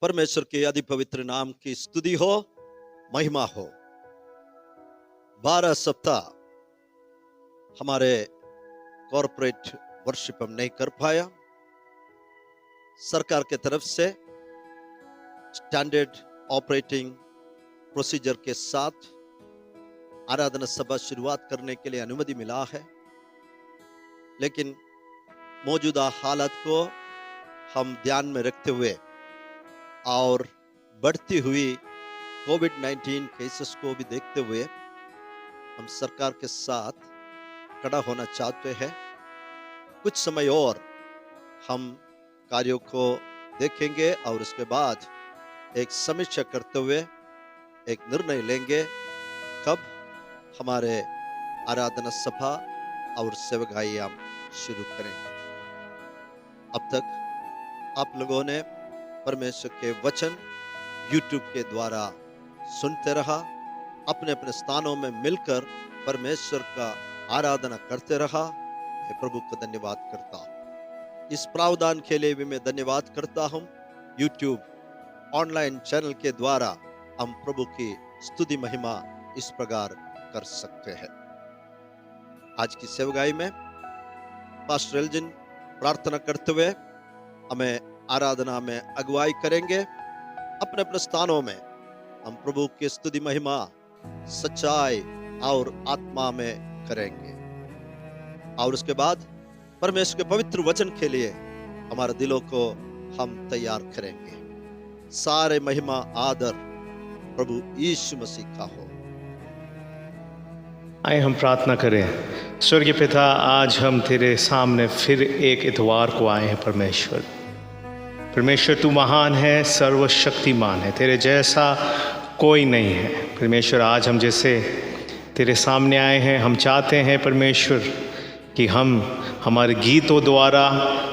परमेश्वर के अति पवित्र नाम की स्तुति हो, महिमा हो। 12 सप्ताह हमारे कॉर्पोरेट वर्शिप हम नहीं कर पाया। सरकार के तरफ से स्टैंडर्ड ऑपरेटिंग प्रोसीजर के साथ आराधना सभा शुरुआत करने के लिए अनुमति मिला है, लेकिन मौजूदा हालत को हम ध्यान में रखते हुए और बढ़ती हुई कोविड-19 केसेस को भी देखते हुए हम सरकार के साथ खड़ा होना चाहते हैं। कुछ समय और हम कार्यों को देखेंगे और उसके बाद एक समीक्षा करते हुए एक निर्णय लेंगे कब हमारे आराधना सभा और सेवकाई हम शुरू करेंगे। अब तक आप लोगों ने परमेश्वर के वचन YouTube के द्वारा सुनते रहा, अपने अपने स्थानों में मिलकर परमेश्वर का आराधना करते रहा। मैं प्रभु को धन्यवाद करता हूँ। इस प्रावधान के लिए भी मैं धन्यवाद करता हूँ। YouTube ऑनलाइन चैनल के द्वारा हम प्रभु की स्तुति महिमा इस प्रकार कर सकते हैं। आज की सेवकाई में पास्टर एल्जिन प्रार्थना करते हुए हमें आराधना में अगुवाई करेंगे। अपने अपने स्थानों में हम प्रभु की स्तुति महिमा सच्चाई और आत्मा में करेंगे और उसके बाद परमेश्वर के पवित्र वचन के लिए हमारे दिलों को हम तैयार करेंगे। सारे महिमा आदर प्रभु यीशु मसीह का हो। आइए हम प्रार्थना करें। स्वर्गीय पिता, आज हम तेरे सामने फिर एक इतवार को आए हैं। परमेश्वर तू महान है, सर्वशक्तिमान है, तेरे जैसा कोई नहीं है। परमेश्वर आज हम जैसे तेरे सामने आए हैं, हम चाहते हैं परमेश्वर कि हम हमारे गीतों द्वारा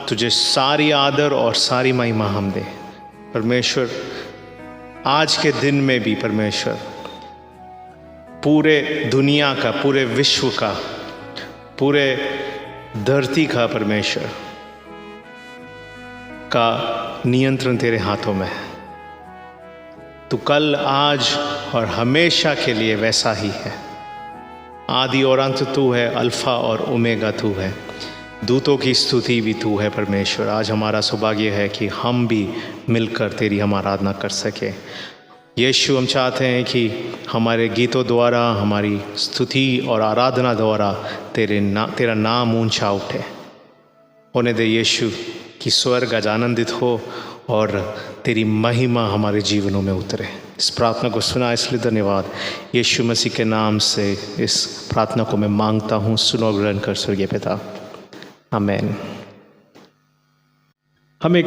तुझे सारी आदर और सारी महिमा हम दें। परमेश्वर आज के दिन में भी परमेश्वर पूरे दुनिया का, पूरे विश्व का, पूरे धरती का परमेश्वर का नियंत्रण तेरे हाथों में है। तू कल, आज और हमेशा के लिए वैसा ही है। आदि और अंत तू है, अल्फा और ओमेगा तू है, दूतों की स्तुति भी तू है। परमेश्वर आज हमारा सौभाग्य है कि हम भी मिलकर तेरी हम आराधना कर सके। यीशु, हम चाहते हैं कि हमारे गीतों द्वारा, हमारी स्तुति और आराधना द्वारा तेरा नाम ऊंचा उठे। होने दे यीशु कि स्वर्ग आज आनंदित हो और तेरी महिमा हमारे जीवनों में उतरे। इस प्रार्थना को सुना इसलिए धन्यवाद। यीशु मसीह के नाम से इस प्रार्थना को मैं मांगता हूँ, सुनो ग्रहण कर स्वर्गीय पिता, आमीन। हम एक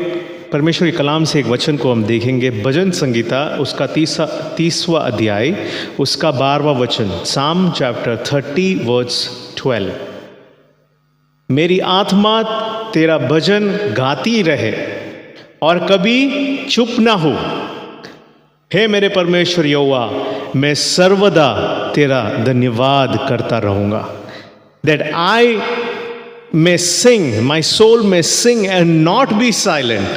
परमेश्वर के कलाम से एक वचन को हम देखेंगे। भजन संगीता उसका 30वां अध्याय उसका 12वां वचन, साम चैप्टर 30 वर्स 12। मेरी आत्मा तेरा भजन गाती रहे और कभी चुप ना हो। हे मेरे परमेश्वर यहोवा, मैं सर्वदा तेरा धन्यवाद करता रहूँगा। That I may sing, my soul may sing and not be silent.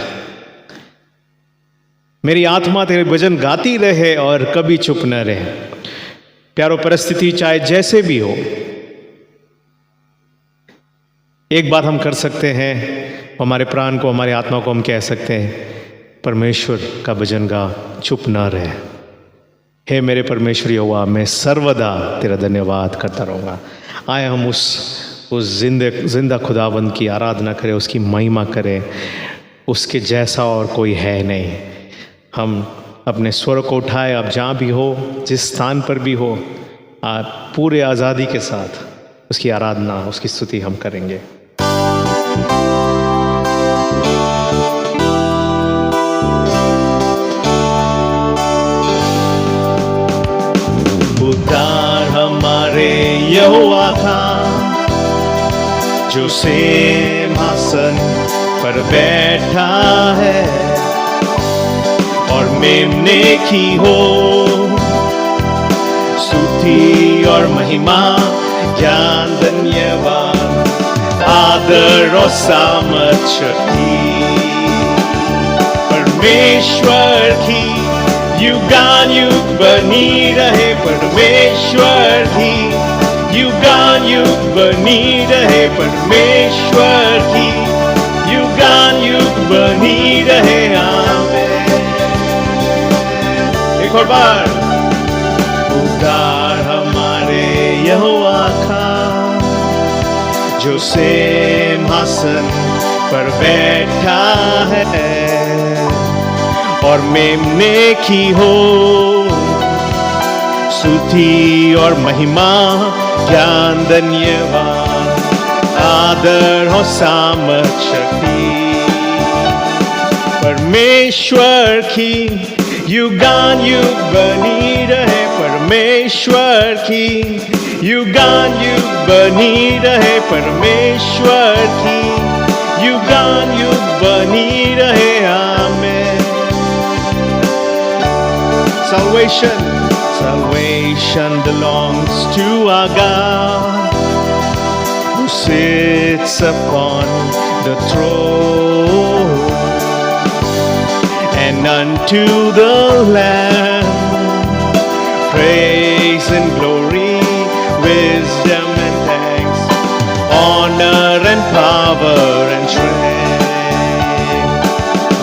मेरी आत्मा तेरे भजन गाती रहे और कभी चुप न रहे। प्यारो, परिस्थिति चाहे जैसे भी हो, एक बात हम कर सकते हैं, हमारे प्राण को, हमारी आत्मा को हम कह सकते हैं, परमेश्वर का भजन गा, चुप ना रहे। हे मेरे परमेश्वर यहोवा, मैं सर्वदा तेरा धन्यवाद करता रहूँगा। आए हम उस जिंदा खुदाबंद की आराधना करें, उसकी महिमा करें। उसके जैसा और कोई है नहीं। हम अपने स्वर को उठाए, आप जहाँ भी हो, जिस स्थान पर भी हो, आप पूरे आज़ादी के साथ उसकी आराधना, उसकी स्तुति हम करेंगे। उद्धार हमारे यहोवा का, जो सिंहासन पर बैठा है और मेमने की हो स्तुति और महिमा, ज्ञान, धन्यवाद, आदर और सामर्थ शक्ति। परमेश्वर की युगानुयुग बनी रहे, परमेश्वर की युगानुयुग बनी रहे, परमेश्वर की युगानुयुग बनी रहे। आमीन। एक और बार। उद्धार हमारे यहोवा का, जो सिंहासन पर बैठा है, और मेमने की हो स्तुति और महिमा, ज्ञान धन्यवाद, आदर और सामर्थ शक्ति। परमेश्वर की युगानुयुग बनी रहे, परमेश्वर की युगानुयुग बनी रहे, परमेश्वर की युगानुयुग बनी रहे। आमीन। Salvation belongs to our God, who sits upon the throne, and unto the Lamb praise and glory, wisdom and thanks, honor and power and strength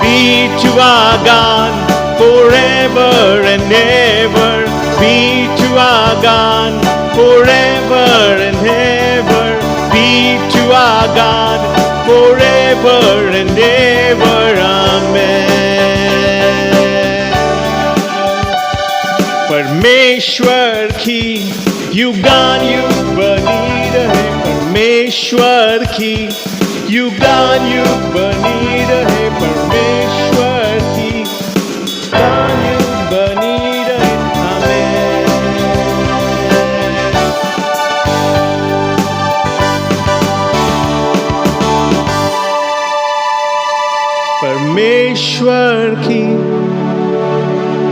be to our God forever and ever. Be to our God forever and ever. Be to our God forever and ever. Amen. परमेश्वर की युगानुयुग बनी रहे, परमेश्वर की युगानुयुग बनी रहे, परमेश्वर की युगानुयुग बनी रहे। आमीन। परमेश्वर की,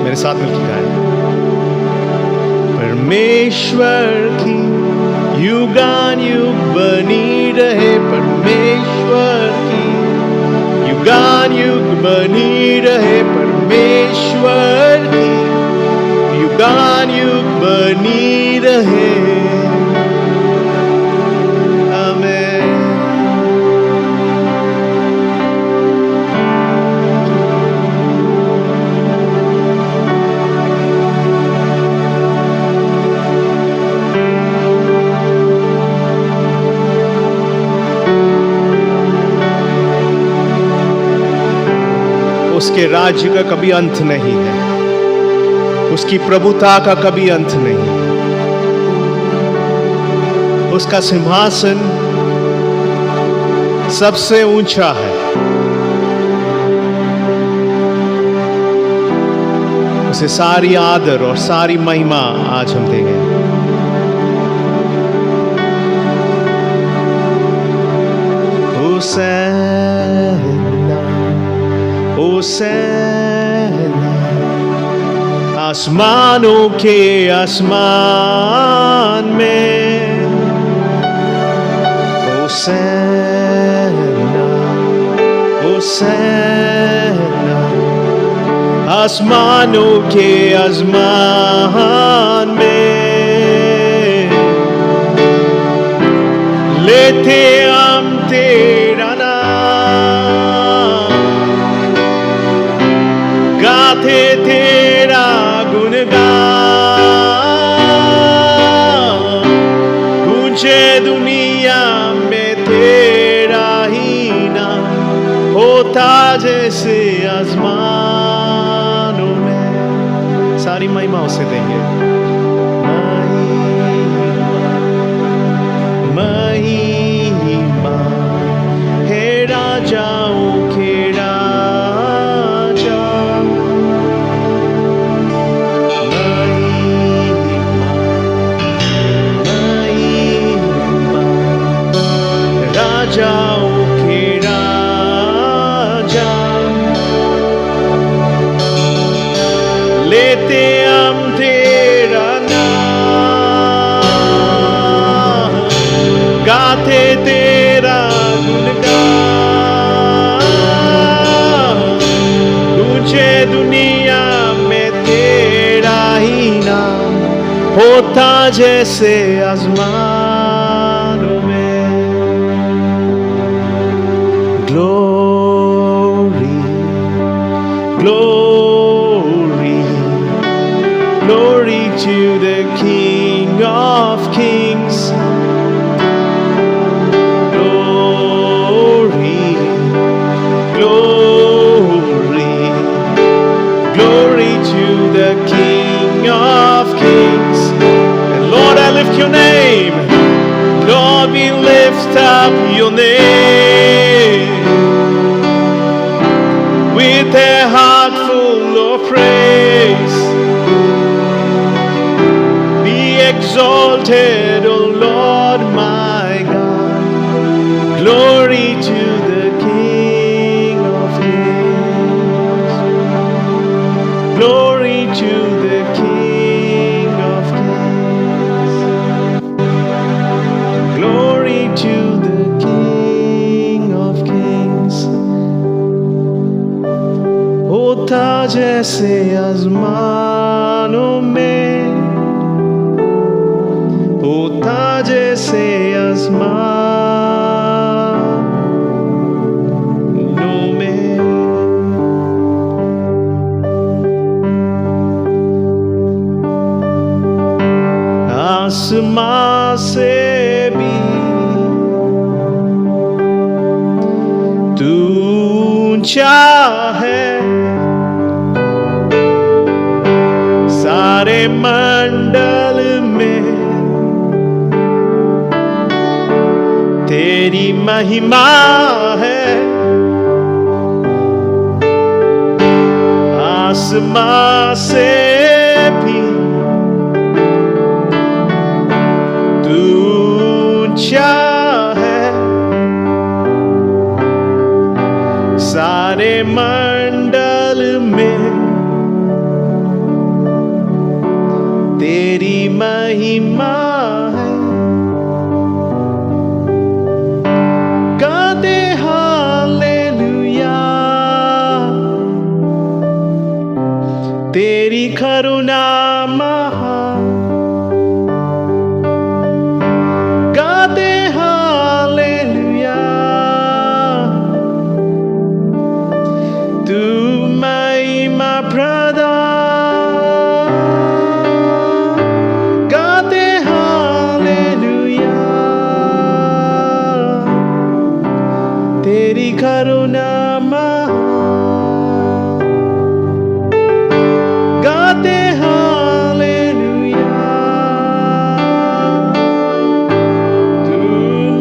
मेरे साथ मिलकर गाएं। परमेश्वर की युगानुयुग बनी रहे, परमेश्वर की युगानुयुग बनी रहे, परमेश्वर की युगानुयुग बनी रहे। आमीन। उसके राज्य का कभी अंत नहीं है, उसकी प्रभुता का कभी अंत नहीं है। उसका सिंहासन सबसे ऊंचा है, उसे सारी आदर और सारी महिमा आज हम देंगे। होसैना होसैना आसमानों के आसमान में, होसैना होसैना आसमानों के आसमान में। लेते हम तेरा नाम, गाते तेरा गुणगान, गूंजे दुनिया में तेरा ही नाम, होता जैसे आसमानों में। सारी महिमा उसे देंगे। महिमा हे राजाओं के राजा, राजाओं के राजा। लेते हम तेरा होता जैसे आसमानों में। Glory glory glory to the King of Kings। Glory glory glory to the King of Kings। And Lord, I lift your name. Lord, we lift up your name with a heart full of praise. Be exalted, O Lord my God. Glory to the King of Kings. Glory to the King of Kings. Glory to the King of Kings। होता जैसे आसमानों में, होता जैसे आसमानों में। आसमां से भी तू ऊंचा है, सारे मंडल में तेरी महिमा है। आसमां से भी तू ऊंचा है, सारे मंडल में तेरी महिमा है। गाते हालेलुया, तेरी करुणा महान। गाते हालेलुया, तू महिमा प्रदान। गाते हालेलुया, तेरी करुणा महान। गाते हालेलुया, तू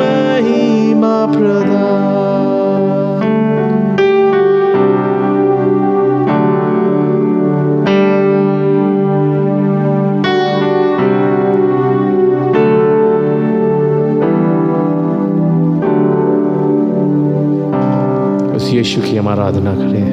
महिमा प्रदान। उस यीशु की हम आराधना करें।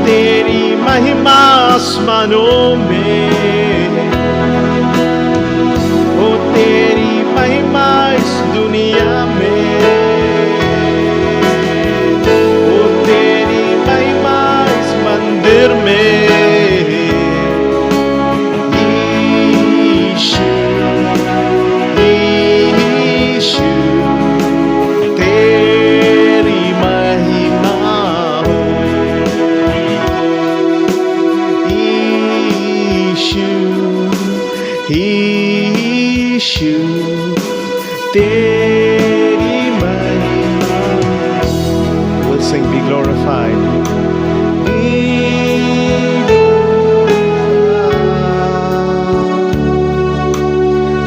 तेरी महिमा आसमानों में, हो तेरी महिमा इस दुनिया में, हो तेरी महिमा इस मंदिर में। यीशु, यीशु, तेरी महिमा हो। यीशु, यीशु, तेरी महिमा। We'll sing Be Glorified.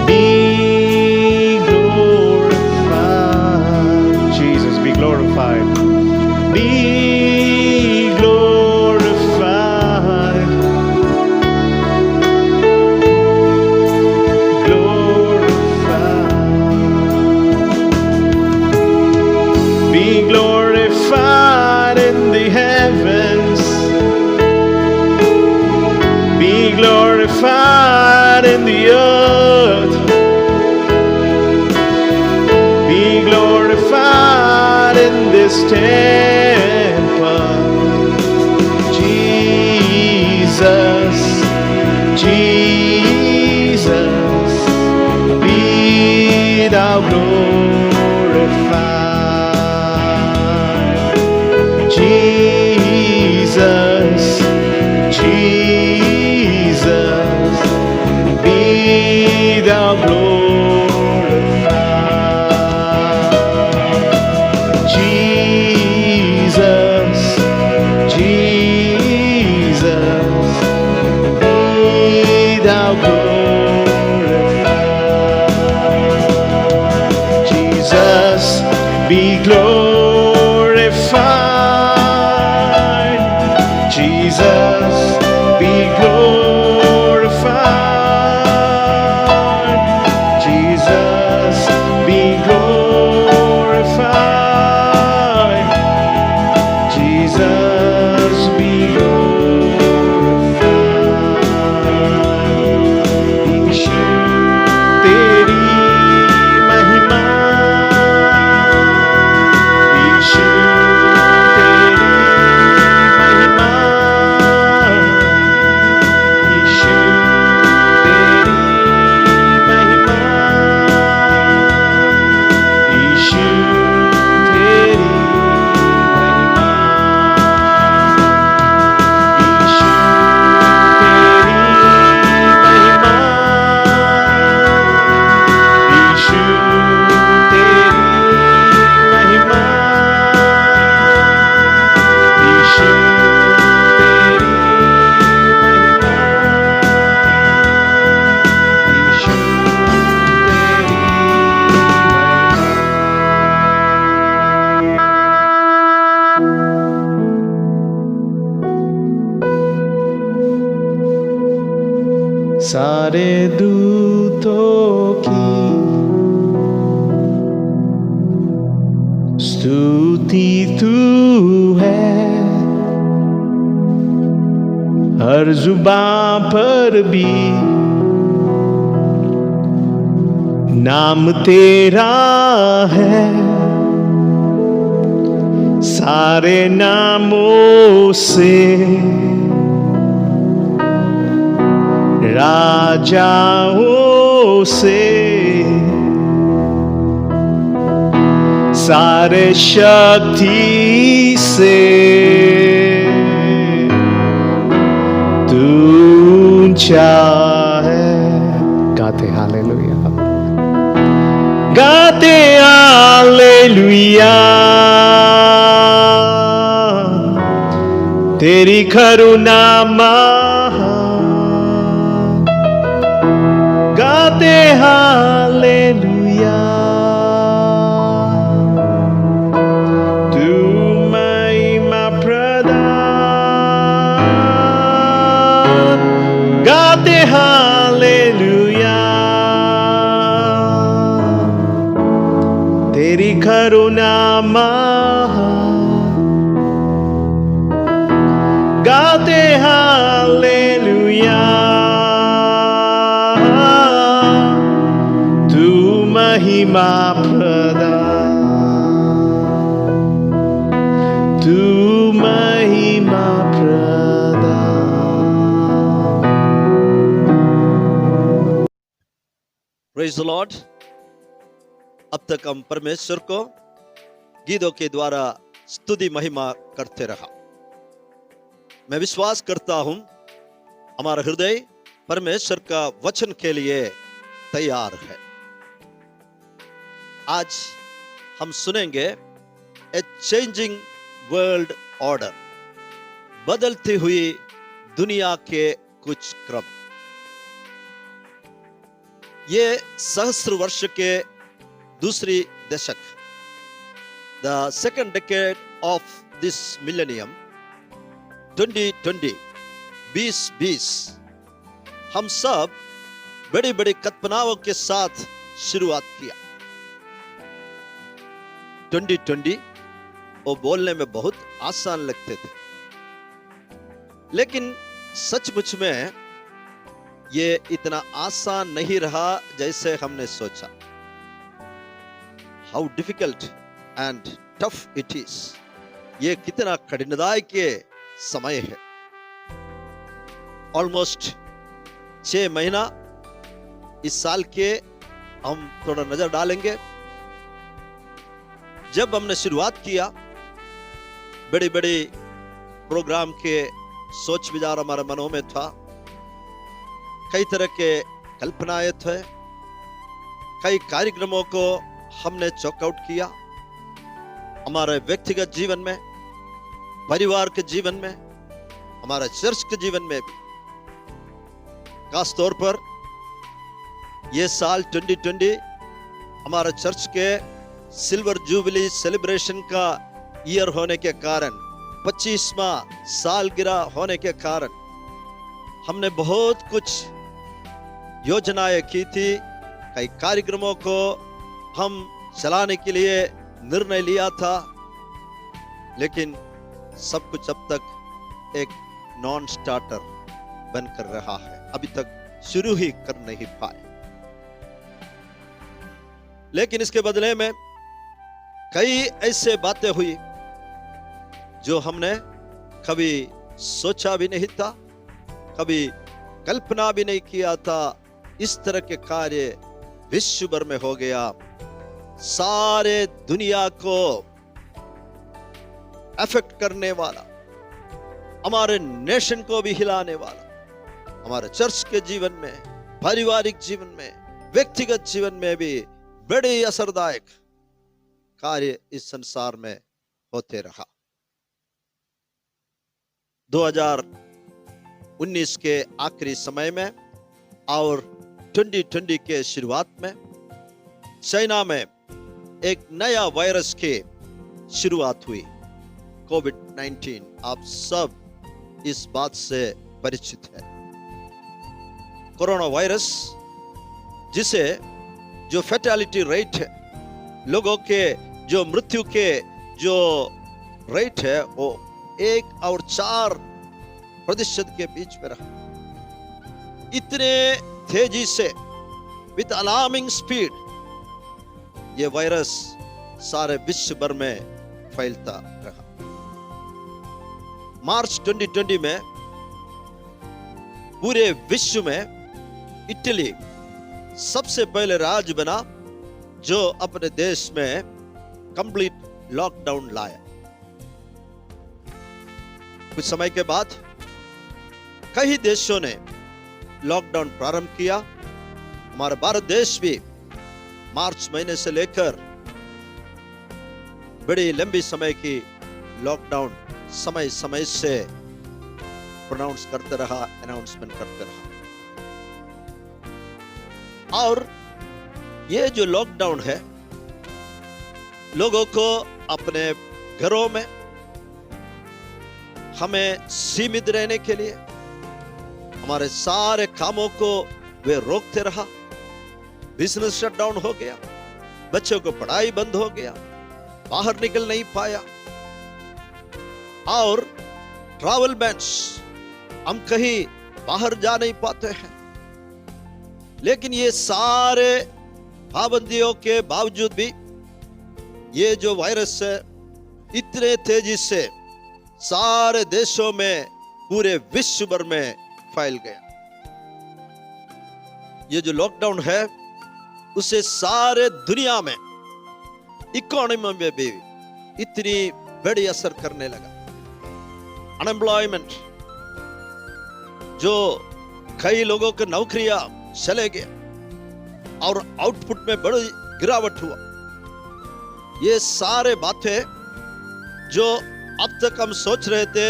Be glorified. Jesus, be glorified. Be glorified. Be glorified in the heavens. Be glorified in the earth. Be glorified in this temple. Jesus, Jesus, be thou glorified. Jesus, Jesus, be thou glorified. Jesus, Jesus, be thou glorified. Jesus, be glorified. Jesus, be glorified. Jesus, be glorified. Jesus, be glorified. यीशु, तेरी महिमा। यीशु, तेरी महिमा। यीशु, तेरी महिमा। यीशु, तेरी महिमा। यीशु, तेरी महिमा। यीशु, तेरी महिमा। यीशु, तेरी महिमा। सारे दूतों की स्तुति तू है, हर जुबां पर भी नाम तेरा है। सारे नामों से राजाओं से सारे शक्ति से तू ऊंचा है। गाते हालेलुया, गाते हालेलुया। तेरी करुणा महान, गाते हालेलुया। तू महिमा प्रदान, गाते हालेलुया। तेरी करुणा महान, महिमा प्रदान, तू महिमा प्रदान। Praise the Lord. अब तक हम परमेश्वर को गीतों के द्वारा स्तुति महिमा करते रहा। मैं विश्वास करता हूं हमारा हृदय परमेश्वर का वचन के लिए तैयार है। आज हम सुनेंगे ए चेंजिंग वर्ल्ड ऑर्डर, बदलती हुई दुनिया के कुछ क्रम। ये सहस्त्र वर्ष के दूसरी दशक, the second decade of this millennium 2020, 2020, हम सब बड़ी बड़ी कल्पनाओं के साथ शुरुआत किया। 2020 वो बोलने में बहुत आसान लगते थे, लेकिन सचमुच में ये इतना आसान नहीं रहा जैसे हमने सोचा। How difficult and tough it is. ये कितना कठिनाई के समय है। ऑलमोस्ट 6 महीना इस साल के हम थोड़ा नजर डालेंगे। जब हमने शुरुआत किया, बड़ी बड़ी प्रोग्राम के सोच विचार हमारे मनों में था, कई तरह के कल्पनाएं थे, कई कार्यक्रमों को हमने चॉकआउट किया। हमारे व्यक्तिगत जीवन में, परिवार के जीवन में, हमारे चर्च के जीवन में भी। खास तौर पर ये साल 2020 हमारे चर्च के सिल्वर जुबली सेलिब्रेशन का ईयर होने के कारण, 25वां सालगिरह होने के कारण हमने बहुत कुछ योजनाएं की थी। कई कार्यक्रमों को हम चलाने के लिए निर्णय लिया था, लेकिन सब कुछ अब तक एक नॉन स्टार्टर बनकर रहा है। अभी तक शुरू ही कर नहीं पाए। लेकिन इसके बदले में कई ऐसे बातें हुई जो हमने कभी सोचा भी नहीं था, कभी कल्पना भी नहीं किया था। इस तरह के कार्य विश्व भर में हो गया। सारे दुनिया को अफेक्ट करने वाला, हमारे नेशन को भी हिलाने वाला, हमारे चर्च के जीवन में, पारिवारिक जीवन में, व्यक्तिगत जीवन में भी बड़े असरदायक कार्य इस संसार में होते रहा। 2019 के आखिरी समय में और 2020 के शुरुआत में चाइना में एक नया वायरस की शुरुआत हुई, कोविड-19। आप सब इस बात से परिचित हैं। कोरोना वायरस, जिसे जो फैटेलिटी रेट है, लोगों के जो मृत्यु के जो रेट है, वो 1 और 4% के बीच में रहा। इतने तेजी से, विद अलार्मिंग स्पीड, ये वायरस सारे विश्व भर में फैलता रहा। मार्च 2020 में पूरे विश्व में इटली सबसे पहले राज्य बना जो अपने देश में कंप्लीट लॉकडाउन लाया। कुछ समय के बाद कई देशों ने लॉकडाउन प्रारंभ किया। हमारा भारत देश भी मार्च महीने से लेकर बड़ी लंबी समय की लॉकडाउन समय समय से प्रोनाउंस करते रहा, अनाउंसमेंट करते रहा। और ये जो लॉकडाउन है, लोगों को अपने घरों में हमें सीमित रहने के लिए हमारे सारे कामों को वे रोकते रहा। बिजनेस शटडाउन हो गया, बच्चों को पढ़ाई बंद हो गया, बाहर निकल नहीं पाया। और ट्रैवल बैन्स, हम कहीं बाहर जा नहीं पाते हैं। लेकिन ये सारे पाबंदियों के बावजूद भी ये जो वायरस है इतने तेजी से सारे देशों में, पूरे विश्व भर में फैल गया। ये जो लॉकडाउन है उसे सारे दुनिया में इकोनॉमी में भी इतनी बड़ी असर करने लगा। अनएम्प्लॉयमेंट, जो कई लोगों की नौकरियां चले गए और आउटपुट में बड़ी गिरावट हुआ। ये सारे बातें जो अब तक हम सोच रहे थे,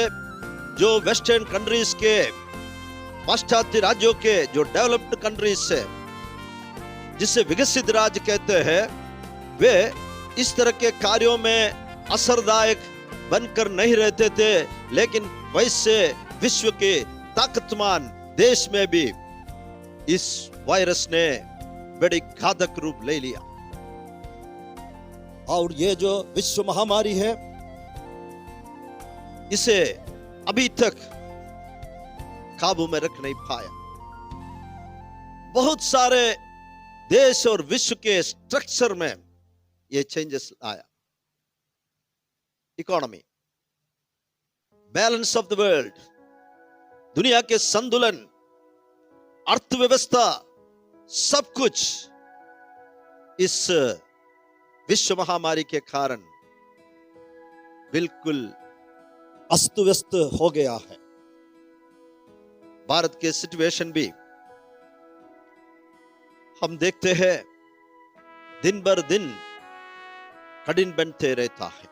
जो वेस्टर्न कंट्रीज के, पाश्चात्य राज्यों के, जो डेवलप्ड कंट्रीज से, जिसे विकसित राज्य कहते हैं, वे इस तरह के कार्यों में असरदायक बनकर नहीं रहते थे, लेकिन वैसे विश्व के ताकतमान देश में भी इस वायरस ने बड़ी घातक रूप ले लिया। और ये जो विश्व महामारी है, इसे अभी तक काबू में रख नहीं पाया। बहुत सारे देश और विश्व के स्ट्रक्चर में ये चेंजेस आया। Economy, balance of the world, दुनिया के संतुलन, अर्थव्यवस्था, सब कुछ इस विश्व महामारी के कारण बिल्कुल अस्त व्यस्त हो गया है। भारत के सिचुएशन भी हम देखते हैं दिन बर दिन कठिन बनते रहता है।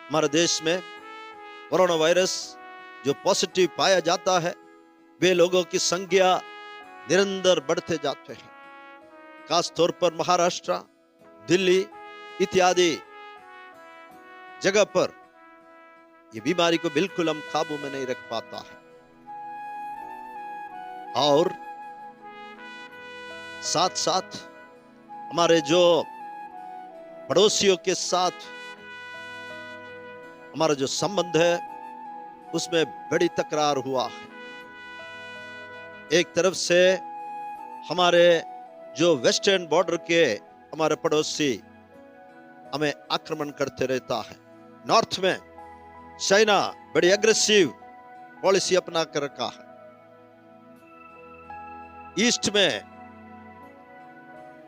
हमारे देश में कोरोना वायरस जो पॉजिटिव पाया जाता है, वे लोगों की संख्या निरंतर बढ़ते जाते हैं। खास तौर पर महाराष्ट्र, दिल्ली इत्यादि जगह पर ये बीमारी को बिल्कुल हम काबू में नहीं रख पाता है। और साथ साथ हमारे जो पड़ोसियों के साथ हमारा जो संबंध है, उसमें बड़ी तकरार हुआ है। एक तरफ से हमारे जो वेस्टर्न बॉर्डर के हमारे पड़ोसी हमें आक्रमण करते रहता है। नॉर्थ में चाइना बड़ी एग्रेसिव पॉलिसी अपना कर रखा है। ईस्ट में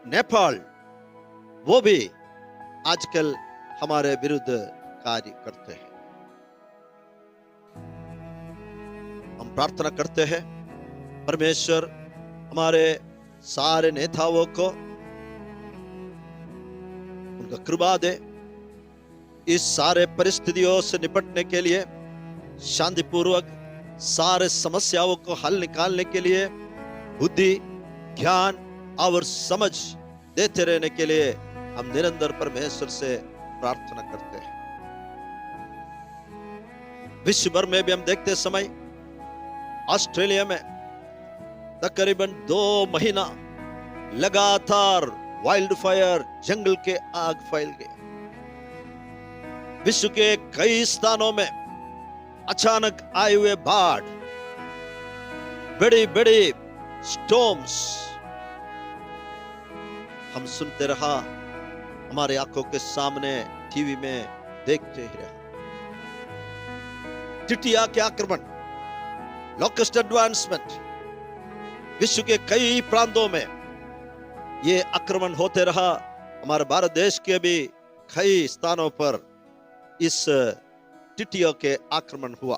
नेपाल, वो भी आजकल हमारे विरुद्ध कार्य करते हैं। हम प्रार्थना करते हैं परमेश्वर हमारे सारे नेताओं को उनका कृपा दे, इस सारे परिस्थितियों से निपटने के लिए, शांतिपूर्वक सारे समस्याओं को हल निकालने के लिए बुद्धि, ज्ञान और समझ देते रहने के लिए हम निरंतर परमेश्वर से प्रार्थना करते हैं। विश्व भर में भी हम देखते समय ऑस्ट्रेलिया में तकरीबन 2 महीना लगातार वाइल्ड फायर, जंगल के आग फैल गए। विश्व के कई स्थानों में अचानक आए हुए बाढ़, बड़ी बड़ी स्टॉर्म्स हम सुनते रहा, हमारे आंखों के सामने टीवी में देखते ही रहे। टिटिया के आक्रमण, लोकस्ट एडवांसमेंट, विश्व के कई प्रांतों में ये आक्रमण होते रहा। हमारे भारत देश के भी कई स्थानों पर इस टिटियों के आक्रमण हुआ।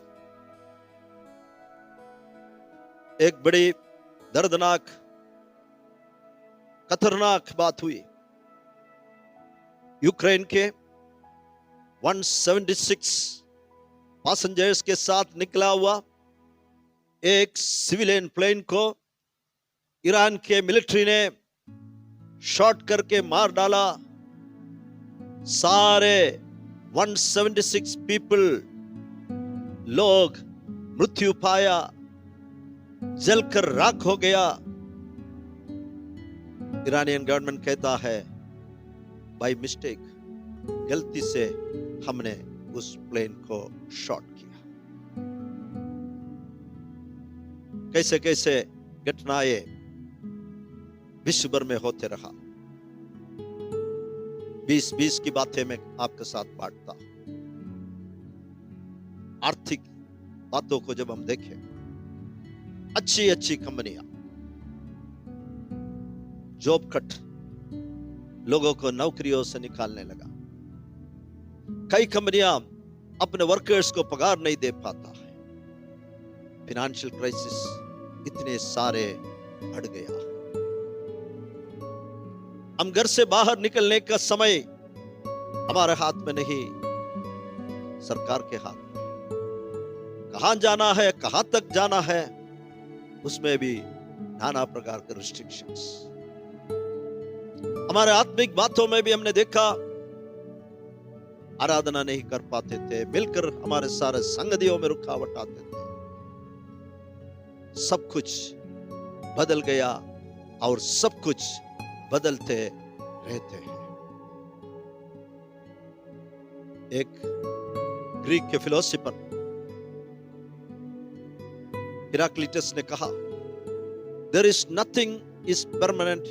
एक बड़ी दर्दनाक, खतरनाक बात हुई। यूक्रेन के 176 पैसेंजर्स के साथ निकला हुआ एक सिविलियन प्लेन को ईरान के मिलिट्री ने शॉट करके मार डाला। सारे 176 पीपल लोग मृत्यु पाया, जलकर राख हो गया। ईरानियन गवर्नमेंट कहता है बाय मिस्टेक, गलती से हमने उस प्लेन को शॉट किया। कैसे कैसे घटनाएं विश्व भर में होते रहा। 20-20 की बातें मैं आपके साथ बांटता हूं। आर्थिक बातों को जब हम देखें, अच्छी अच्छी कंपनियां जॉब कट, लोगों को नौकरियों से निकालने लगा। कई कंपनियां अपने वर्कर्स को पगार नहीं दे पाता है। फाइनेंशियल क्राइसिस इतने सारे बढ़ गया। हम घर से बाहर निकलने का समय हमारे हाथ में नहीं, सरकार के हाथ में। कहां जाना है, कहां तक जाना है, उसमें भी नाना प्रकार के रिस्ट्रिक्शंस। हमारे आत्मिक बातों में भी हमने देखा, आराधना नहीं कर पाते थे, मिलकर हमारे सारे संगतियों में रुकावट आते थे। सब कुछ बदल गया और सब कुछ बदलते रहते हैं। एक ग्रीक के फिलोसोफर हेराक्लिटस ने कहा, there is nothing is permanent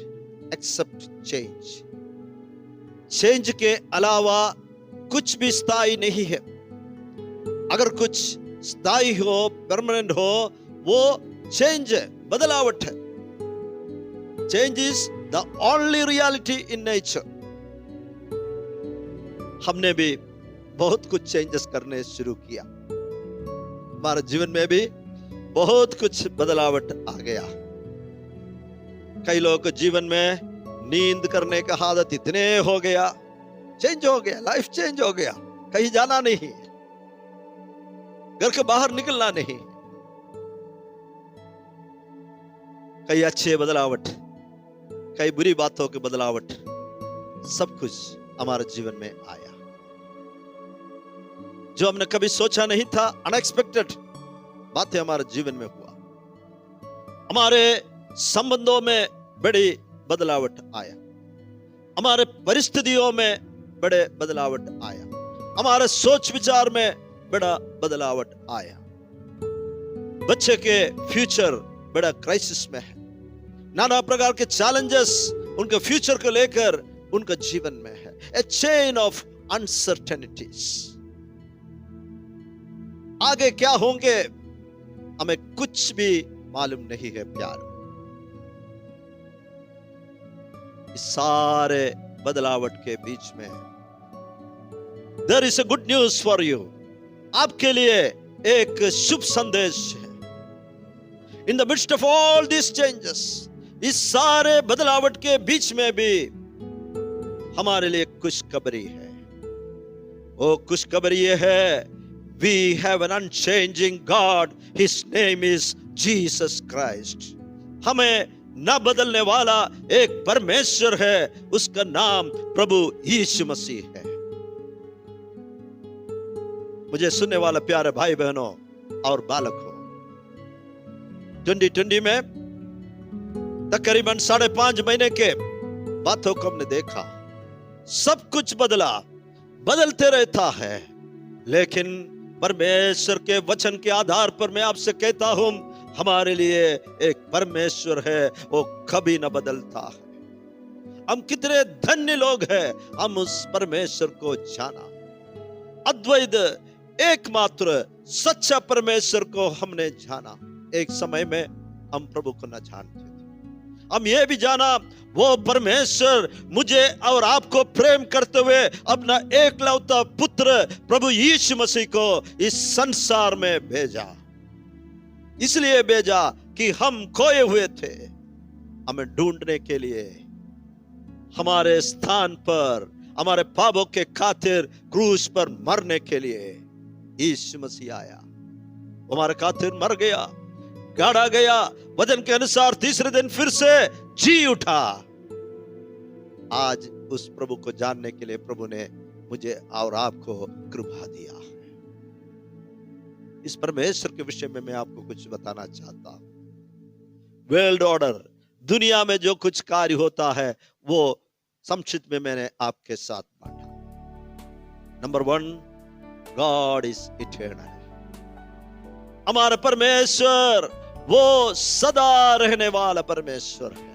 except change. Change के अलावा कुछ भी स्थायी नहीं है। अगर कुछ स्थायी हो, परमानेंट हो, वो चेंज है, बदलावट है। Change is the only reality in nature. हमने भी बहुत कुछ चेंजेस करने शुरू किया। हमारे जीवन में भी बहुत कुछ बदलावट आ गया। कई लोगों के जीवन में नींद करने का आदत इतने हो गया, चेंज हो गया, लाइफ चेंज हो गया। कहीं जाना नहीं, घर के बाहर निकलना नहीं। कई अच्छे बदलावट, कई बुरी बातों की बदलावट, सब कुछ हमारे जीवन में आया जो हमने कभी सोचा नहीं था। अनएक्सपेक्टेड बातें हमारे जीवन में हुआ। हमारे संबंधों में बड़ी बदलावट आया, हमारे परिस्थितियों में बड़े बदलावट आया, हमारे सोच विचार में बड़ा बदलावट आया। बच्चे के फ्यूचर बड़ा क्राइसिस में है। नाना प्रकार के चैलेंजेस उनके फ्यूचर को लेकर उनके जीवन में है। ए चेन ऑफ अनसर्टेनिटीज। आगे क्या होंगे हमें कुछ भी मालूम नहीं है प्यार। इस सारे बदलावट के बीच में there is a good news for you. आपके लिए एक शुभ संदेश है। In the midst of all this changes, इस सारे बदलावट के बीच में भी हमारे लिए खुशखबरी है। वो खुशखबरी ये है, we have an unchanging God, his name is Jesus Christ। हमें न बदलने वाला एक परमेश्वर है, उसका नाम प्रभु यीशु मसीह है। मुझे सुनने वाला प्यारे भाई बहनों और बालक हो, 2020 में तकरीबन 5.5 महीने के बातों को हमने देखा। सब कुछ बदला, बदलते रहता है, लेकिन परमेश्वर के वचन के आधार पर मैं आपसे कहता हूं, हमारे लिए एक परमेश्वर है, वो कभी न बदलता है। हम कितने धन्य लोग हैं, हम उस परमेश्वर को जाना। अद्वैत एकमात्र सच्चा परमेश्वर को हमने जाना। एक समय में हम प्रभु को न जानते थे। हम ये भी जाना, वो परमेश्वर मुझे और आपको प्रेम करते हुए अपना एकलौता पुत्र प्रभु यीशु मसीह को इस संसार में भेजा। इसलिए भेजा कि हम खोए हुए थे, हमें ढूंढने के लिए। हमारे स्थान पर, हमारे पापों के खातिर क्रूस पर मरने के लिए यीशु मसीह आया। हमारे खातिर मर गया, गाड़ा गया, वचन के अनुसार तीसरे दिन फिर से जी उठा। आज उस प्रभु को जानने के लिए प्रभु ने मुझे और आपको कृपा दिया। इस परमेश्वर के विषय में मैं आपको कुछ बताना चाहता हूं। वर्ल्ड ऑर्डर, दुनिया में जो कुछ कार्य होता है वो संक्षिप्त में मैंने आपके साथ बांटा। Number 1, God is eternal. हमारा परमेश्वर वो सदा रहने वाला परमेश्वर है।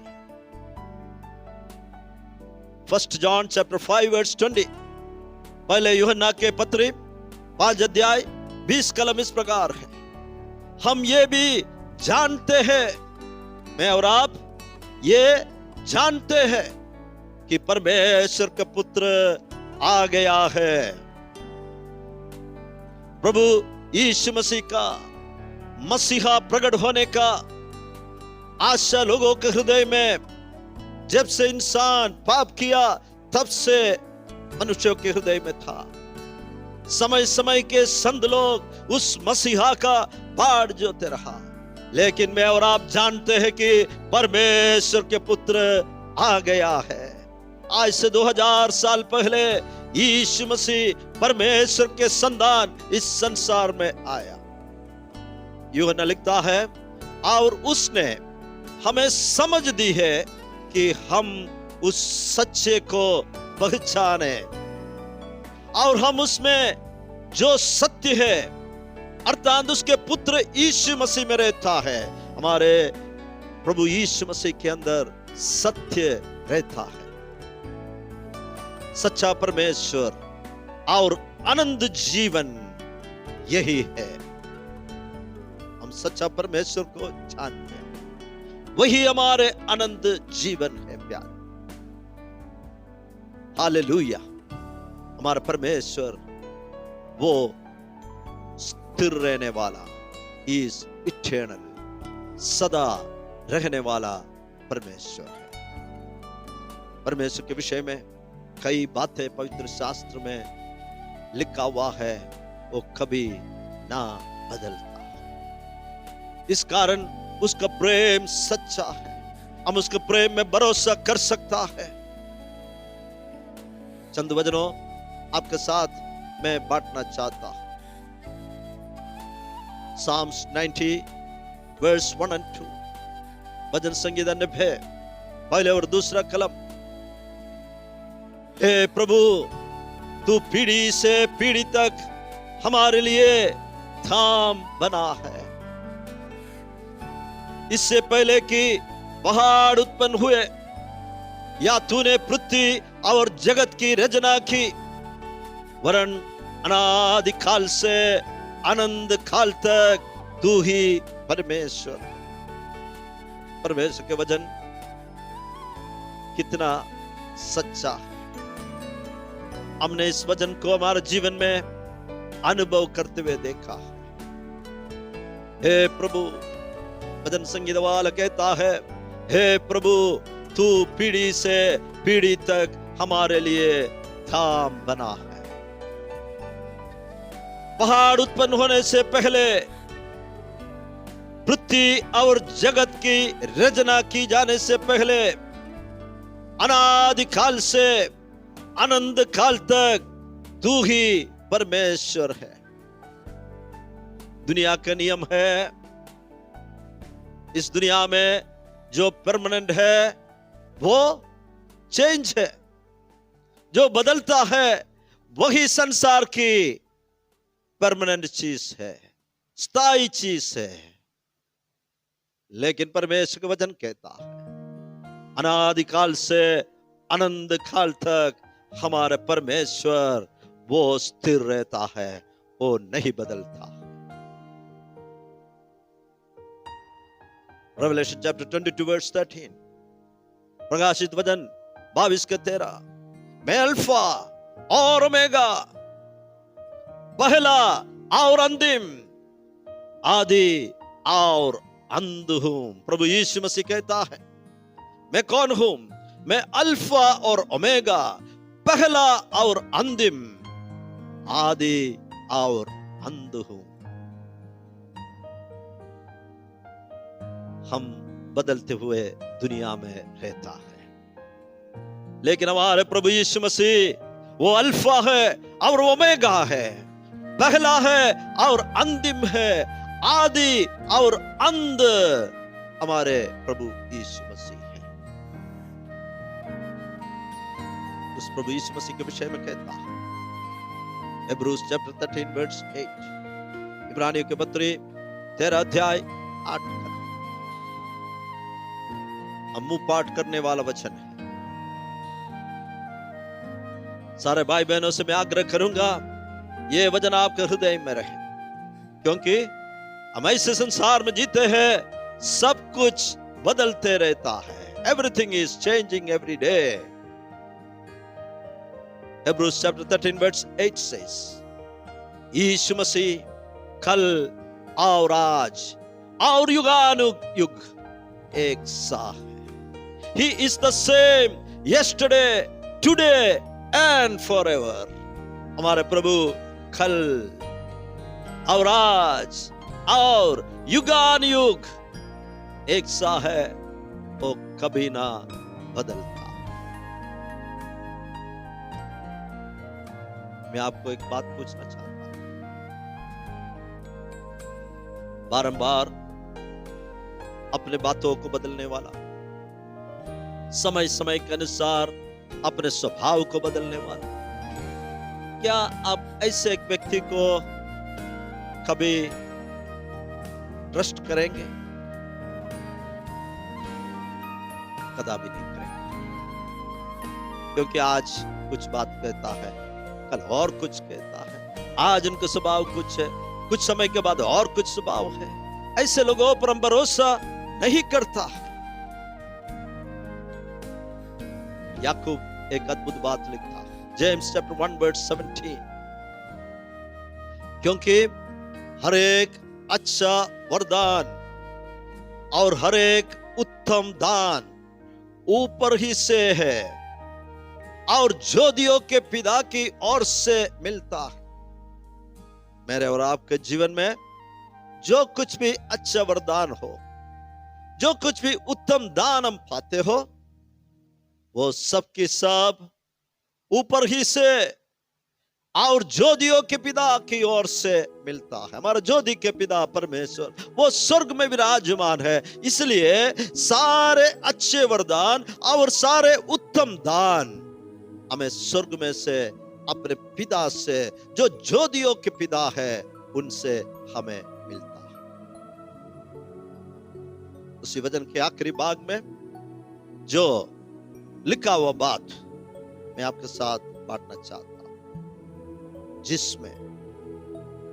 1 John chapter 5 verse 20, पहले यूहन्ना के पत्री 5 अध्याय 20 कलम इस प्रकार है, हम ये भी जानते हैं, मैं और आप ये जानते हैं कि परमेश्वर का पुत्र आ गया है। प्रभु यीशु मसीह का मसीहा प्रकट होने का आशा लोगों के हृदय में जब से इंसान पाप किया तब से मनुष्यों के हृदय में था। समय समय के संत लोग उस मसीहा का बाढ़ जोते रहा, लेकिन मैं और आप जानते हैं कि परमेश्वर के पुत्र आ गया है। आज से 2000 साल पहले यीशु मसीह परमेश्वर के संतान इस संसार में आया। यूहन्ना लिखता है, और उसने हमें समझ दी है कि हम उस सच्चे को पहचाने और हम उसमें जो सत्य है अर्थात उसके पुत्र यीशु मसीह में रहता है। हमारे प्रभु यीशु मसीह के अंदर सत्य रहता है। सच्चा परमेश्वर और अनंत जीवन यही है। हम सच्चा परमेश्वर को जानते हैं, वही हमारे अनंत जीवन है। प्यार, हालेलुया। हमारा परमेश्वर वो स्थिर रहने वाला, इज इटर्नल, सदा रहने वाला परमेश्वर है। परमेश्वर के विषय में कई बातें पवित्र शास्त्र में लिखा हुआ है, वो कभी ना बदलता। इस कारण उसका प्रेम सच्चा है, हम उसके प्रेम में भरोसा कर सकता है। चंद वचनों आपके साथ मैं बांटना चाहता हूं। Psalms 90 verse 1 and 2, भजन संगीत 90 पहले और दूसरा कलम। हे प्रभु, तू पीढ़ी से पीढ़ी तक हमारे लिए धाम बना है। इससे पहले कि पहाड़ उत्पन्न हुए या तूने पृथ्वी और जगत की रचना की, वरन अनादि काल से अनंत काल तक तू ही परमेश्वर। परमेश्वर के वचन कितना सच्चा है। हमने इस वचन को हमारे जीवन में अनुभव करते हुए देखा। हे प्रभु, भजन संगीत वाला कहता है, हे प्रभु, तू पीढ़ी से पीढ़ी तक हमारे लिए धाम बना है। पहाड़ उत्पन्न होने से पहले, पृथ्वी और जगत की रचना की जाने से पहले, अनादि काल से अनंत काल तक तू ही परमेश्वर है। दुनिया का नियम है, इस दुनिया में जो परमानेंट है वो चेंज है, जो बदलता है वही संसार की परमानेंट चीज है, स्थायी चीज है। लेकिन परमेश्वर का वचन कहता है, अनादिकाल से अनंत काल तक हमारे परमेश्वर वो स्थिर रहता है, वो नहीं बदलता। Revelation chapter 22 verse 13, प्रकाशित वचन 22 के 13, मैं अल्फा और ओमेगा, पहला और अंतिम, आदि और अंत हूं। प्रभु यीशु मसीह कहता है, मैं कौन हूं? मैं अल्फा और ओमेगा, पहला और अंतिम, आदि और अंत हूं। हम बदलते हुए दुनिया में रहता है, लेकिन हमारे प्रभु यीशु मसीह वो अल्फा है और ओमेगा है, पहला है और अंतिम है, आदि और अंत हमारे प्रभु यीशु मसीह है। उस प्रभु यीशु मसीह के विषय में कहता है Hebrews chapter 13 verse 8, इब्रानियों के पत्री 13 अध्याय 8 हम मुंह पाठ करने वाला वचन है। सारे भाई बहनों से मैं आग्रह करूंगा, ये वचन आपके हृदय में रहे, क्योंकि हम ऐसे संसार में जीते हैं, सब कुछ बदलते रहता है। Everything is changing every day. Hebrews chapter 13 verse 8 says, यीशु मसीह कल और आज और युगानुयुग एक सा है। He is the same yesterday, today and forever. हमारे प्रभु कल और आज और युगानुयुग एक सा है, वो कभी ना बदलता। मैं आपको एक बात पूछना चाहता हूं, बारंबार अपने बातों को बदलने वाला, समय समय के अनुसार अपने स्वभाव को बदलने वाला, क्या आप ऐसे एक व्यक्ति को कभी ट्रस्ट करेंगे? कदापि नहीं करेंगे, क्योंकि आज कुछ बात कहता है, कल और कुछ कहता है। आज उनका स्वभाव कुछ है, कुछ समय के बाद और कुछ स्वभाव है। ऐसे लोगों पर हम भरोसा नहीं करता। याकूब एक अद्भुत बात लिखता है, जेम्स चैप्टर 1 वर्स 17, क्योंकि हर एक अच्छा वरदान और हर एक उत्तम दान ऊपर ही से है और ज्योतियों के पिता की ओर से मिलता है। मेरे और आपके जीवन में जो कुछ भी अच्छा वरदान हो, जो कुछ भी उत्तम दान हम पाते हो, वो सब की सब ऊपर ही से और ज्योतियों के पिता की ओर से मिलता है। हमारा ज्योति के पिता परमेश्वर वो स्वर्ग में विराजमान है, इसलिए सारे अच्छे वरदान और सारे उत्तम दान हमें स्वर्ग में से अपने पिता से, जो ज्योतियों के पिता है, उनसे हमें मिलता है। उसी वचन के आखिरी भाग में जो लिखा हुआ बात मैं आपके साथ बांटना चाहता हूं, जिसमें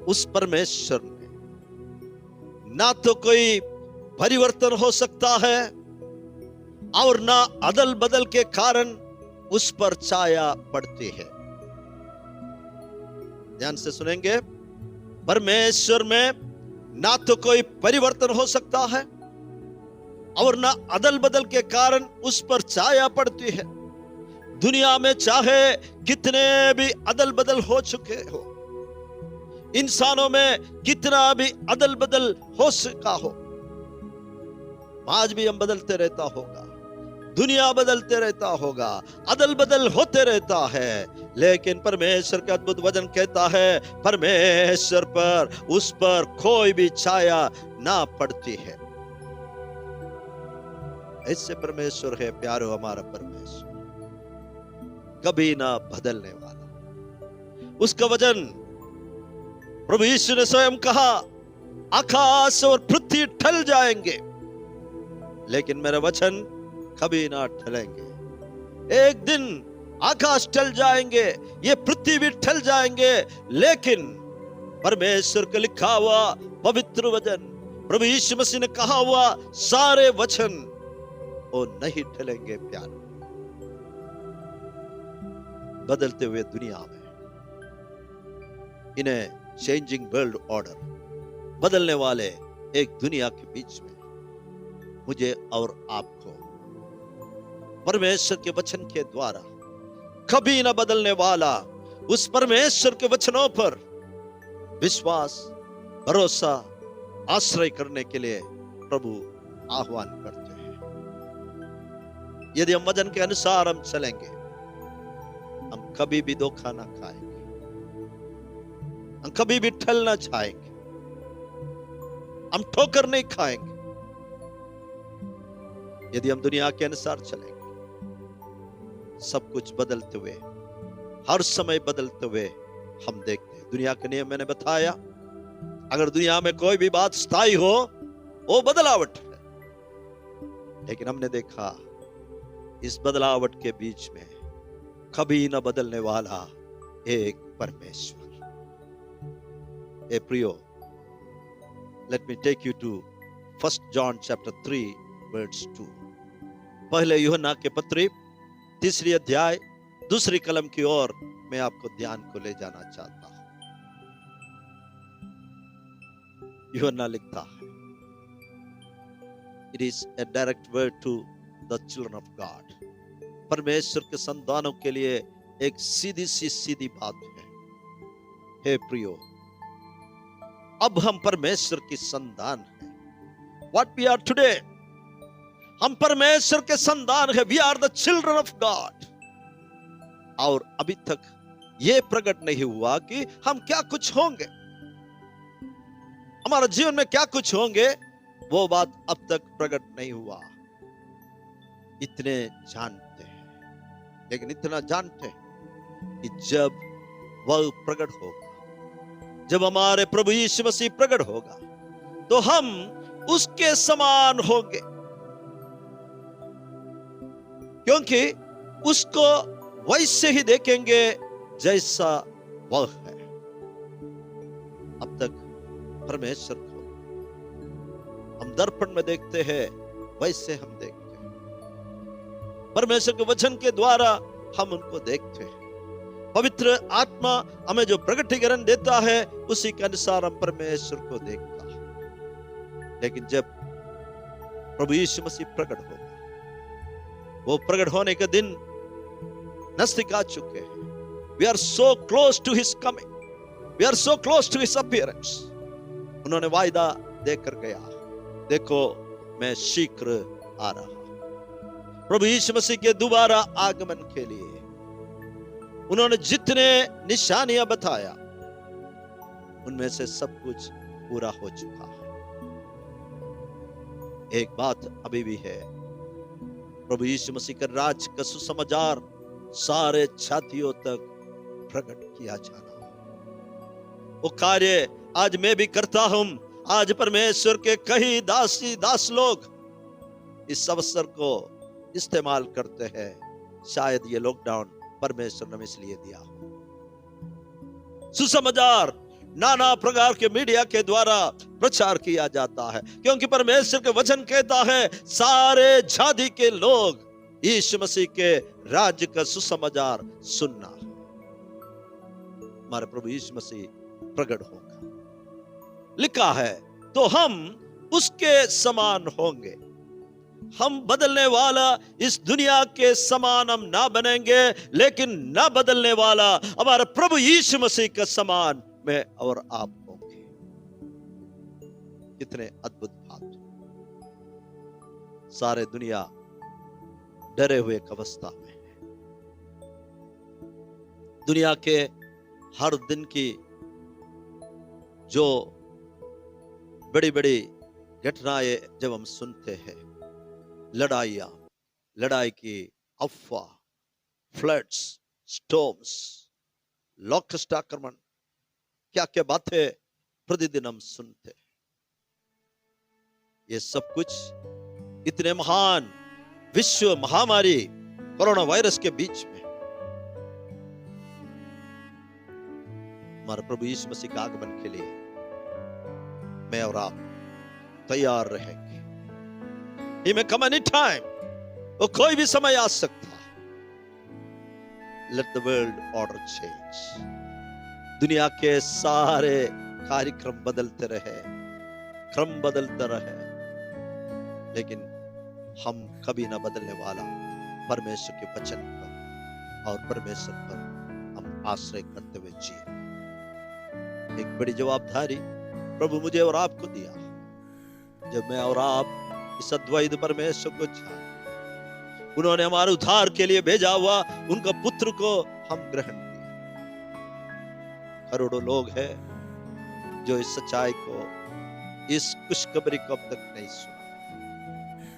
उस परमेश्वर में ना तो कोई परिवर्तन हो सकता है और ना अदल बदल के कारण उस पर छाया पड़ती है। ध्यान से सुनेंगे, परमेश्वर में ना तो कोई परिवर्तन हो सकता है और ना अदल बदल के कारण उस पर छाया पड़ती है। दुनिया में चाहे कितने भी अदल बदल हो चुके हो, इंसानों में कितना भी अदल बदल हो सका हो, आज भी हम बदलते रहता होगा, दुनिया बदलते रहता होगा, अदल बदल होते रहता है, लेकिन परमेश्वर का अद्भुत वचन कहता है, परमेश्वर पर, उस पर कोई भी छाया ना पड़ती है। ऐसे परमेश्वर है प्यारो हमारा परमेश्वर, कभी ना बदलने वाला। उसका वचन प्रभु यीशु ने स्वयं कहा, आकाश और पृथ्वी टल जाएंगे लेकिन मेरा वचन कभी ना टलेंगे। एक दिन आकाश टल जाएंगे, ये पृथ्वी भी टल जाएंगे, लेकिन परमेश्वर का लिखा हुआ पवित्र वचन, प्रभु यीशु मसीह ने कहा हुआ सारे वचन वो नहीं टलेंगे। प्यार बदलते हुए दुनिया में, इन्हें चेंजिंग वर्ल्ड ऑर्डर, बदलने वाले एक दुनिया के बीच में मुझे और आपको परमेश्वर के वचन के द्वारा कभी ना बदलने वाला उस परमेश्वर के वचनों पर विश्वास, भरोसा, आश्रय करने के लिए प्रभु आह्वान करते हैं। यदि हम वचन के अनुसार हम चलेंगे, हम कभी भी धोखा ना खाएंगे, हम कभी भी ठल ना जाएंगे, हम ठोकर नहीं खाएंगे। यदि हम दुनिया के अनुसार चलेंगे, सब कुछ बदलते हुए, हर समय बदलते हुए हम देखते हैं। दुनिया के नियम मैंने बताया, अगर दुनिया में कोई भी बात स्थायी हो वो बदलावट है, लेकिन हमने देखा इस बदलावट के बीच में कभी न बदलने वाला एक परमेश्वर। ए प्रियो, let me take you to 1 John chapter 3 verse 2। पहले यूहन्ना के पत्री 3 अध्याय 2 कलम की ओर मैं आपको ध्यान को ले जाना चाहता हूं। यूहन्ना लिखता है, it is a direct word to the children of God. परमेश्वर के संतानों के लिए एक सीधी बात है। हे प्रियो, अब हम परमेश्वर की संतान हैं। What we are today, हम परमेश्वर के संतान हैं। We are the children of God। और अभी तक यह प्रकट नहीं हुआ कि हम क्या कुछ होंगे, हमारा जीवन में क्या कुछ होंगे, वो बात अब तक प्रकट नहीं हुआ। इतने जानते हैं, लेकिन इतना जानते हैं कि जब वह प्रकट होगा, जब हमारे प्रभु यीशु मसीह प्रकट होगा, तो हम उसके समान होंगे, क्योंकि उसको वैसे ही देखेंगे जैसा वह है। अब तक परमेश्वर को हम दर्पण में देखते हैं, वैसे हम देखते हैं। परमेश्वर के वचन के द्वारा हम उनको देखते हैं। पवित्र आत्मा हमें जो प्रकटीकरण देता है, उसी के अनुसार हम परमेश्वर को देखता है। लेकिन जब प्रभु यीशु मसीह प्रकट होगा, वो प्रकट होने के दिन नजदीक आ चुके हैं। We are so close to his coming. We are so close to his appearance. उन्होंने वायदा देकर गया, देखो मैं शीघ्र आ रहा हूं। प्रभु यीशु मसीह के दोबारा आगमन के लिए उन्होंने जितने निशानियां बताया, उनमें से सब कुछ पूरा हो चुका है। एक बात अभी भी है, प्रभु यीशु मसीह का राज का सुसमाचार सारे जातियों तक प्रकट किया जाना। वो कार्य आज मैं भी करता हूं। आज परमेश्वर के कई दास लोग इस अवसर को इस्तेमाल करते हैं। शायद ये लॉकडाउन परमेश्वर ने इसलिए दिया हो। सुसमाचार नाना प्रकार के मीडिया के द्वारा प्रचार किया जाता है, क्योंकि परमेश्वर के वचन कहता है सारे जाति के लोग यीशु मसीह के राज्य का सुसमाचार सुनना है। हमारे प्रभु यीशु मसीह प्रकट होगा, लिखा है, तो हम उसके समान होंगे। हम बदलने वाला इस दुनिया के समान हम ना बनेंगे, लेकिन ना बदलने वाला हमारा प्रभु यीशु मसीह के समान मैं और आप होंगे। कितने अद्भुत बात। सारे दुनिया डरे हुए एक अवस्था में है। दुनिया के हर दिन की जो बड़ी बड़ी घटनाएं जब हम सुनते हैं, लड़ाई की अफवाह, फ्लड्स, स्टॉर्म्स, लॉकस्ट आक्रमण, क्या क्या बातें प्रतिदिन हम सुनते हैं। ये सब कुछ इतने महान विश्व महामारी कोरोना वायरस के बीच में हमारे प्रभु यीशु मसीह के आगमन के लिए मैं और आप तैयार रहेंगे। He may come any time, वो कोई भी समय आ सकता। Let the world order change। दुनिया के सारे कार्यक्रम बदलते रहे, क्रम बदलता रहे, लेकिन हम कभी ना बदलने वाला परमेश्वर के वचन पर और परमेश्वर पर हम आश्रय करते हुए जिए। एक बड़ी जवाबदारी प्रभु मुझे और आपको दिया। जब मैं और आप इस अद्वैत परमेश्वर को जान, उन्होंने हमारे उद्धार के लिए भेजा हुआ उनका पुत्र को हम ग्रहण किया। करोड़ों लोग हैं जो इस सच्चाई को, इस खुशखबरी को अब तक नहीं सुना।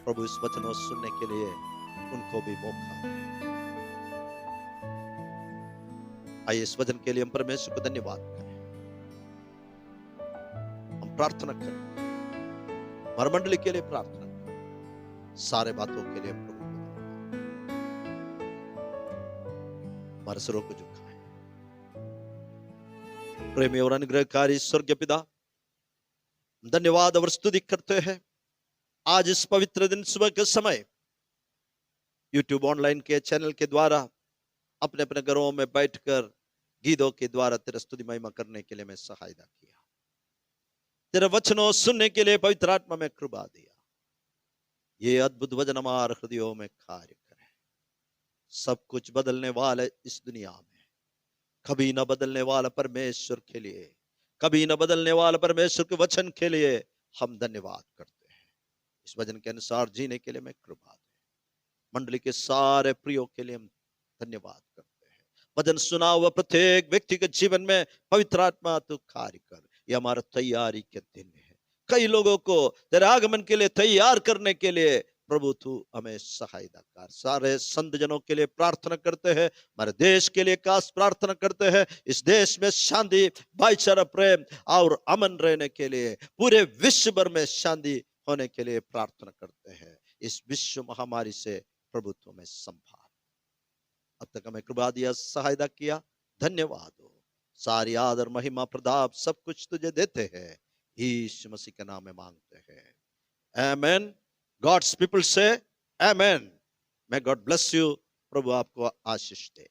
प्रभु इस वचन को सुनने के लिए उनको भी मौका। आइए इस वचन के लिए हम परमेश्वर को धन्यवाद करें। हम प्रार्थना करें, हमारी मंडली के लिए प्रार्थना करें, सारे बातों के लिए प्रभु हमारे सिरों को झुकाएं। प्रेमी और अनुग्रहकारी स्वर्गीय पिता, धन्यवाद और स्तुति करते हैं आज इस पवित्र दिन सुबह के समय यूट्यूब ऑनलाइन के चैनल के द्वारा अपने अपने घरों में बैठकर गीतों के द्वारा तेरा स्तुति महिमा करने के लिए मैं सहायता किया। तेरे वचनों सुनने के लिए पवित्र आत्मा में कृपा दिया। ये अद्भुत वचन हमारे हृदयों में कार्य करे। सब कुछ बदलने वाले इस दुनिया में कभी न बदलने वाला परमेश्वर के लिए, कभी न बदलने वाला परमेश्वर के वचन के लिए हम धन्यवाद करते हैं। इस वचन के अनुसार जीने के लिए मैं कृपा दे। मंडली के सारे प्रियों के लिए हम धन्यवाद करते हैं। वचन सुना हुआ प्रत्येक व्यक्ति के जीवन में पवित्र आत्मा तू कार्य कर। ये हमारा तैयारी के दिन है। कई लोगों को तेरे आगमन के लिए तैयार करने के लिए प्रभु तू हमें सहायता कर। सारे संत जनों के लिए प्रार्थना करते हैं। हमारे देश के लिए खास प्रार्थना करते हैं। इस देश में शांति, भाईचारा, प्रेम और अमन रहने के लिए, पूरे विश्व भर में शांति होने के लिए प्रार्थना करते हैं। इस विश्व महामारी से प्रभु तू हमें संभाल। अब तक हमें कृपा दिया, सहायता किया, धन्यवाद हो। सारी आदर, महिमा, प्रताप सब कुछ तुझे देते हैं। यीशु मसीह के नाम में मांगते हैं, आमेन। गॉड्स पीपल से आमेन। may God bless you। प्रभु आपको आशीष दे।